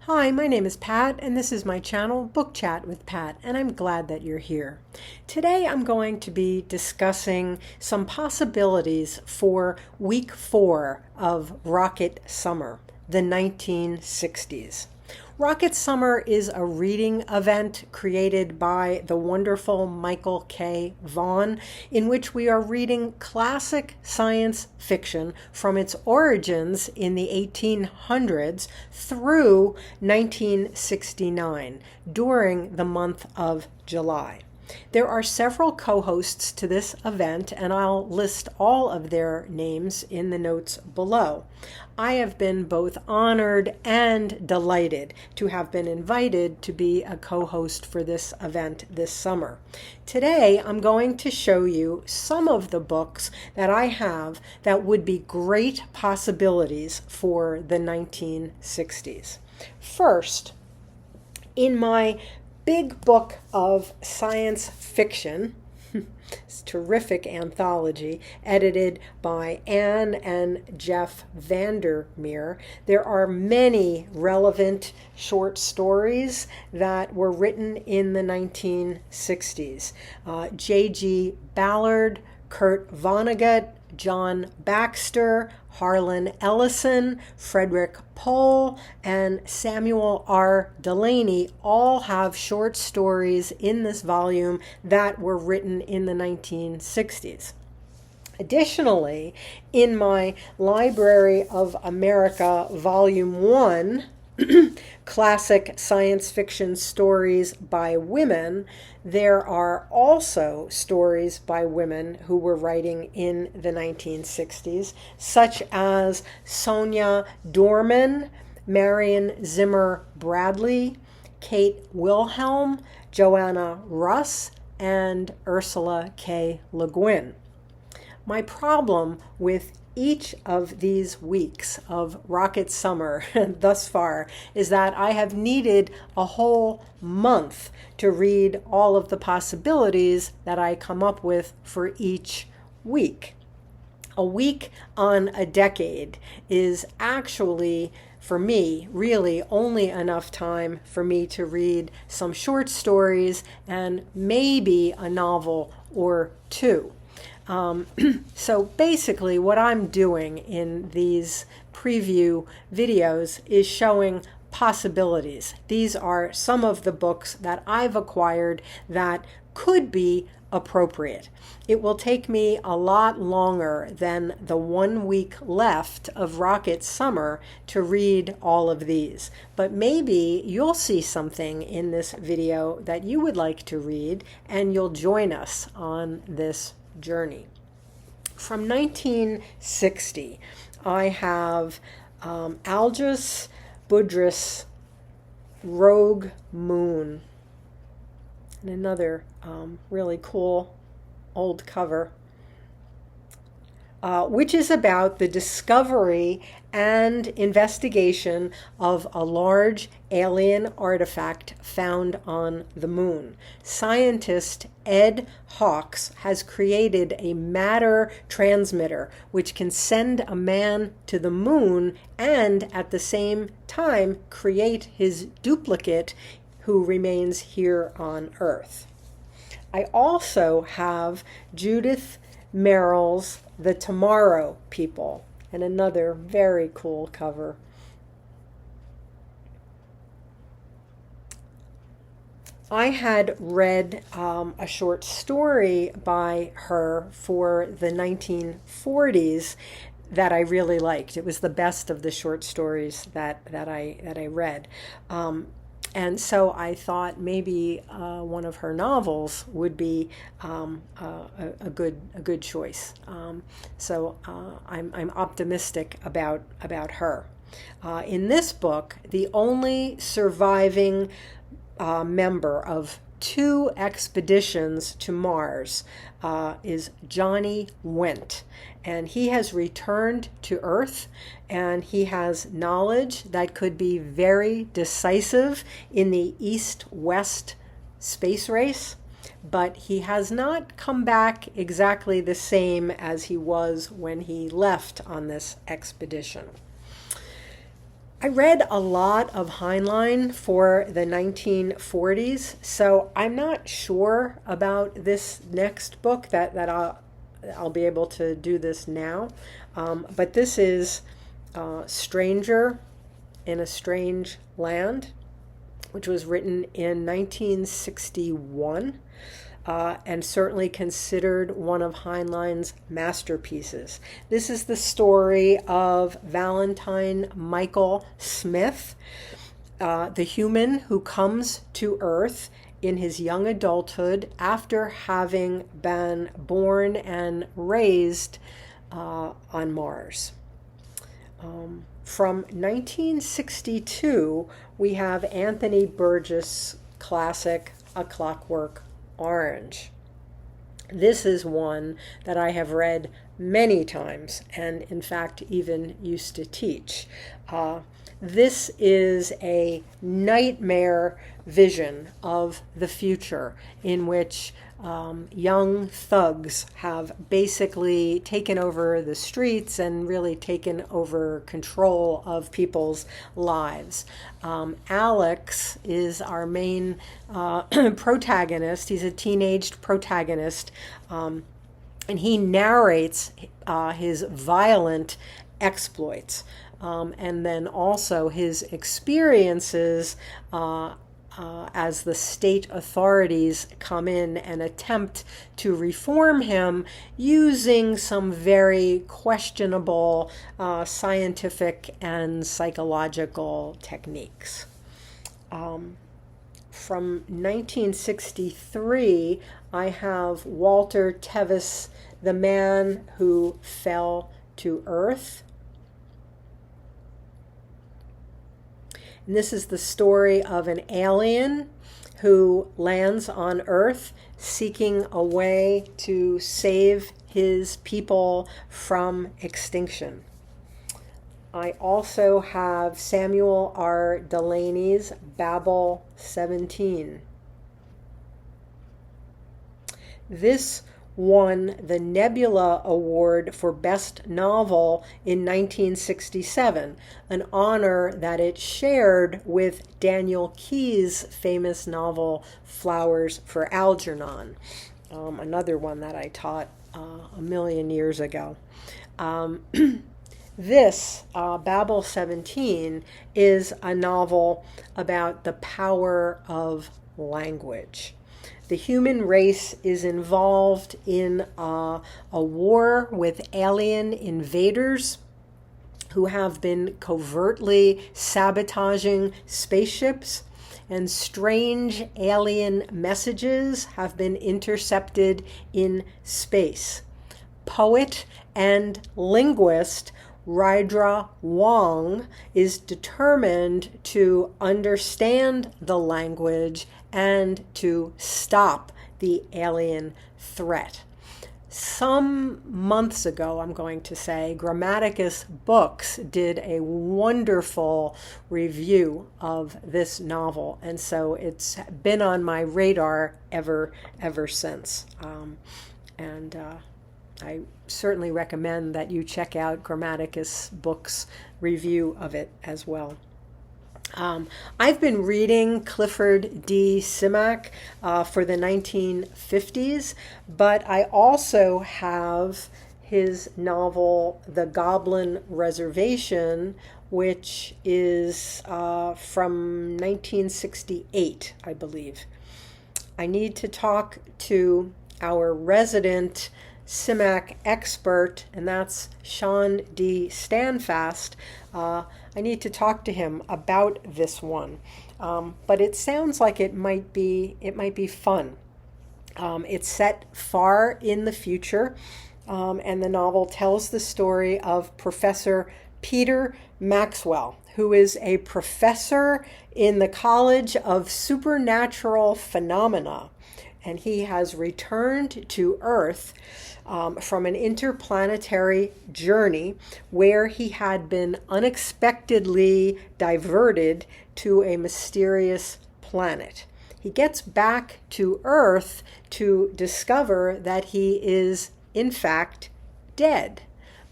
Hi, my name is Pat, and this is my channel, Book Chat with Pat, and I'm glad that you're here. Today I'm going to be discussing some possibilities for week 4 of Rocket Summer, the 1960s. Rocket Summer is a reading event created by the wonderful Michael K. Vaughan, in which we are reading classic science fiction from its origins in the 1800s through 1969 during the month of July. There are several co-hosts to this event, and I'll list all of their names in the notes below. I have been both honored and delighted to have been invited to be a co-host for this event this summer. Today, I'm going to show you some of the books that I have that would be great possibilities for the 1960s. First, in my big book of science fiction, it's a terrific anthology edited by Anne and Jeff Vandermeer. There are many relevant short stories that were written in the 1960s. J.G. Ballard, Kurt Vonnegut, John Baxter, Harlan Ellison, Frederick Pohl, and Samuel R. Delaney all have short stories in this volume that were written in the 1960s. Additionally, in my Library of America Volume 1, Classic Science Fiction Stories by Women, there are also stories by women who were writing in the 1960s, such as Sonia Dorman, Marion Zimmer Bradley, Kate Wilhelm, Joanna Russ, and Ursula K. LeGuin. My problem with each of these weeks of Rocket Summer thus far is that I have needed a whole month to read all of the possibilities that I come up with for each week. A week on a decade is actually, for me, really only enough time for me to read some short stories and maybe a novel or two. So basically what I'm doing in these preview videos is showing possibilities. These are some of the books that I've acquired that could be appropriate. It will take me a lot longer than the 1 week left of Rocket Summer to read all of these, but maybe you'll see something in this video that you would like to read and you'll join us on this journey. From 1960, I have Aldous Budrys' Rogue Moon, and another really cool old cover, which is about the discovery and investigation of a large alien artifact found on the moon. Scientist Ed Hawks has created a matter transmitter which can send a man to the moon and at the same time create his duplicate who remains here on Earth. I also have Judith Merrill's The Tomorrow People, and another very cool cover. I had read a short story by her for the 1940s that I really liked. It was the best of the short stories that I read. And so I thought maybe one of her novels would be a good choice. So I'm optimistic about her. In this book, the only surviving member of 2 expeditions to Mars is Johnny Went, and he has returned to Earth, and he has knowledge that could be very decisive in the East-West space race, but he has not come back exactly the same as he was when he left on this expedition. I read a lot of Heinlein for the 1940s, so I'm not sure about this next book that I'll be able to do this now. But this is Stranger in a Strange Land, which was written in 1961. And certainly considered one of Heinlein's masterpieces. This is the story of Valentine Michael Smith, the human who comes to Earth in his young adulthood after having been born and raised on Mars. From 1962, we have Anthony Burgess' classic, A Clockwork Orange. This is one that I have read many times and in fact even used to teach. This is a nightmare vision of the future in which young thugs have basically taken over the streets and really taken over control of people's lives. Alex is our main protagonist. He's a teenaged protagonist, and he narrates his violent exploits. And then also his experiences as the state authorities come in and attempt to reform him using some very questionable scientific and psychological techniques. From 1963, I have Walter Tevis, The Man Who Fell to Earth. And this is the story of an alien who lands on Earth seeking a way to save his people from extinction. I also have Samuel R. Delaney's Babel 17. This won the Nebula Award for Best Novel in 1967, an honor that it shared with Daniel Keyes' famous novel Flowers for Algernon, another one that I taught a million years ago. This, Babel 17, is a novel about the power of language. The human race is involved in a war with alien invaders who have been covertly sabotaging spaceships, and strange alien messages have been intercepted in space. Poet and linguist Rydra Wong is determined to understand the language and to stop the alien threat. Some months ago, I'm going to say, Grammaticus Books did a wonderful review of this novel, and so it's been on my radar ever since. I certainly recommend that you check out Grammaticus Books' review of it as well. I've been reading Clifford D. Simak for the 1950s, but I also have his novel The Goblin Reservation, which is from 1968, I believe. I need to talk to our resident Simak expert, and that's Sean D. Standfast. I need to talk to him about this one, but it sounds like it might be fun. It's set far in the future, and the novel tells the story of Professor Peter Maxwell, who is a professor in the College of Supernatural Phenomena, and he has returned to Earth from an interplanetary journey where he had been unexpectedly diverted to a mysterious planet. He gets back to Earth to discover that he is, in fact, dead.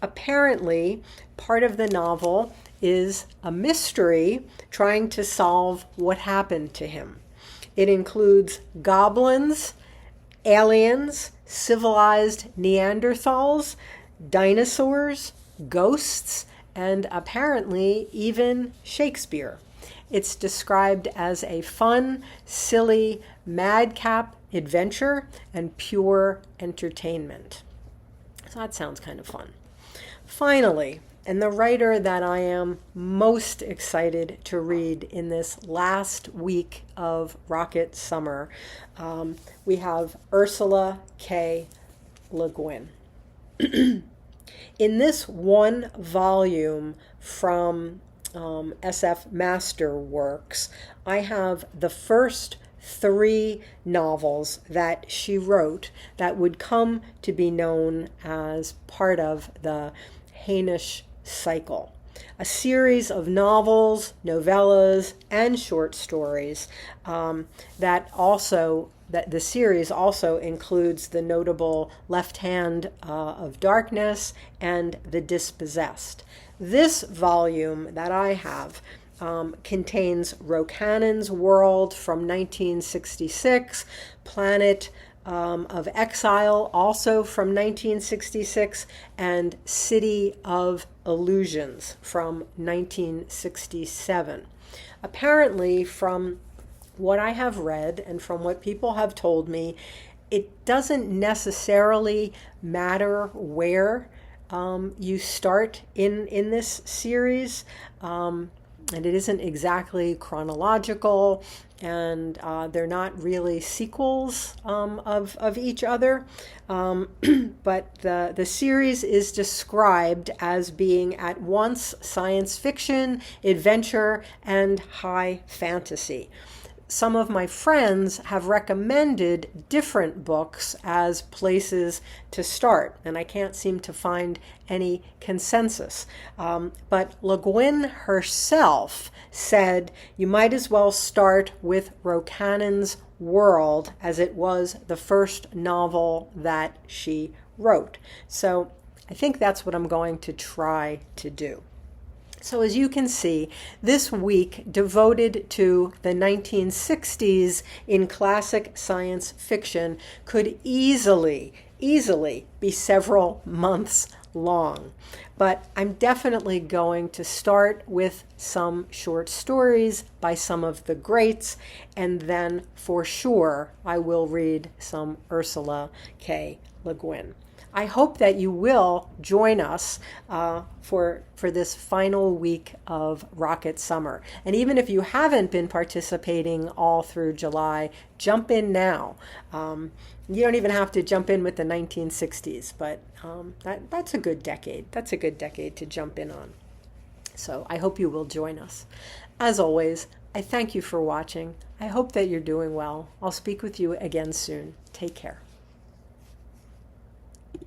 Apparently, part of the novel is a mystery trying to solve what happened to him. It includes goblins, aliens, civilized Neanderthals, dinosaurs, ghosts, and apparently even Shakespeare. It's described as a fun, silly, madcap adventure and pure entertainment. So that sounds kind of fun. Finally, and the writer that I am most excited to read in this last week of Rocket Summer, we have Ursula K. LeGuin. In this one volume from SF Masterworks, I have the first 3 novels that she wrote that would come to be known as part of the Hainish cycle. A series of novels, novellas, and short stories that the series also includes the notable Left Hand of Darkness and The Dispossessed. This volume that I have contains Rocannon's World from 1966, Planet of Exile, also from 1966, and City of Illusions from 1967. Apparently, from what I have read and from what people have told me, it doesn't necessarily matter where you start in this series. And it isn't exactly chronological, and they're not really sequels of each other. But the series is described as being at once science fiction, adventure, and high fantasy. Some of my friends have recommended different books as places to start, and I can't seem to find any consensus. But LeGuin herself said you might as well start with Rocannon's World, as it was the first novel that she wrote. So I think that's what I'm going to try to do. So as you can see, this week devoted to the 1960s in classic science fiction could easily be several months long. But I'm definitely going to start with some short stories by some of the greats, and then for sure I will read some Ursula K. LeGuin. I hope that you will join us for this final week of Rocket Summer. And even if you haven't been participating all through July, jump in now. You don't even have to jump in with the 1960s, but that's a good decade. That's a good decade to jump in on. So I hope you will join us. As always, I thank you for watching. I hope that you're doing well. I'll speak with you again soon. Take care.